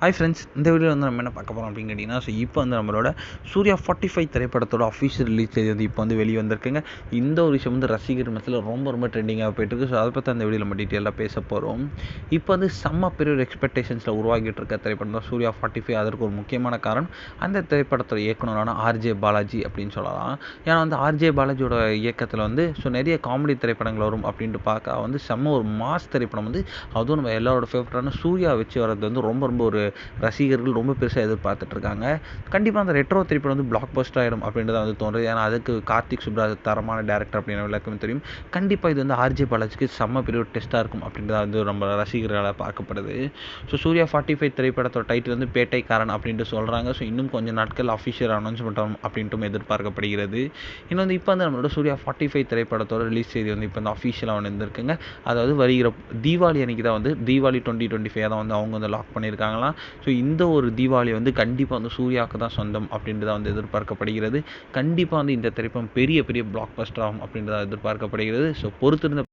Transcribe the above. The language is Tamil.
ஹாய் ஃப்ரெண்ட்ஸ், இந்த வீடியோவில் வந்து நம்ம என்ன பார்க்க போகிறோம் அப்படின்னு கேட்டிங்கன்னா, இப்போ வந்து நம்மளோட சூர்யா 45 திரைப்படத்தோட அஃபிஷியல் ரிலீஸ் தேதி வந்து இப்போ வந்து வெளியே வந்திருக்குங்க. இந்த ஒரு விஷயம் வந்து ரசிகர் மத்தியில் ரொம்ப ட்ரெண்டிங்காக போயிட்டுருக்கு. ஸோ அதை பற்றி அந்த வீடியோவில் நம்ம டீட்டெயிலாக பேச போகிறோம். இப்போ வந்து செம்ம பெரிய ஒரு எக்ஸ்பெக்டேஷன்ஸில் உருவாகிட்டு இருக்க திரைப்படம் தான் சூர்யா 45. அதற்கு ஒரு முக்கியமான காரணம் அந்த திரைப்படத்தோட இயக்குனரான ஆர்ஜே பாலாஜி அப்படின்னு சொல்லலாம். ஏன்னா வந்து ஆர்ஜே பாலாஜியோட இயக்கத்தில் வந்து நிறைய காமெடி திரைப்படங்கள் வரும் அப்படின்ட்டு பார்க்க வந்து செம்ம ஒரு மாஸ் திரைப்படம் வந்து, அதுவும் நம்ம எல்லாரோட ஃபேவரட்டான சூர்யா வச்சு வரது வந்து ரொம்ப ஒரு ரசிகர்கள் ரொம்ப பெருசாக எதிர்பார்த்துட்ருக்காங்க. கண்டிப்பாக அந்த ரெட்ரோ திரைப்படம் வந்து பிளாக் பஸ்டர் ஆகிடும் அப்படின்றத வந்து தோன்றுது. ஏன்னா அதுக்கு கார்த்திக் சுப்ராஜ் தரமான டேரக்டர் அப்படின்னு எல்லாருக்குமே தெரியும். கண்டிப்பாக இது வந்து ஆர்ஜே பாலாஜிக்கு செம்ம பெரிய ஒரு டெஸ்ட்டாக இருக்கும் அப்படின்றத வந்து நம்ம ரசிகர்களால் பார்க்கப்படுது. ஸோ சூர்யா 45 திரைப்படத்தோட டைட்டில் வந்து பேட்டைக்காரன் அப்படின்ட்டு சொல்கிறாங்க. ஸோ இன்னும் கொஞ்சம் நாட்கள் அஃபிஷியல் அனௌன்ஸ்மெண்ட் ஆகும் அப்படின்ட்டும் எதிர்பார்க்கப்படுகிறது. இன்னும் வந்து இப்போ வந்து நம்மளோட சூர்யா 45 திரைப்படத்தோட ரிலீஸ் செய்தி வந்து இப்போ வந்து அஃபிஷியலாக வந்து இருந்திருக்குங்க. அதாவது வருகிற தீபாவளி அன்றைக்கி தான் வந்து தீபாவளி 2025 தான் வந்து அவங்க வந்து லாக் பண்ணியிருக்காங்களாம். ஸோ இந்த ஒரு தீபாவளி வந்து கண்டிப்பாக வந்து சூர்யாவுக்கு தான் சொந்தம் அப்படின்றத வந்து எதிர்பார்க்கப்படுகிறது. கண்டிப்பாக வந்து இந்த திரைப்படம் பெரிய பிளாக் பஸ்டர் ஆகும் அப்படின்றத எதிர்பார்க்கப்படுகிறது. ஸோ பொறுத்திருந்த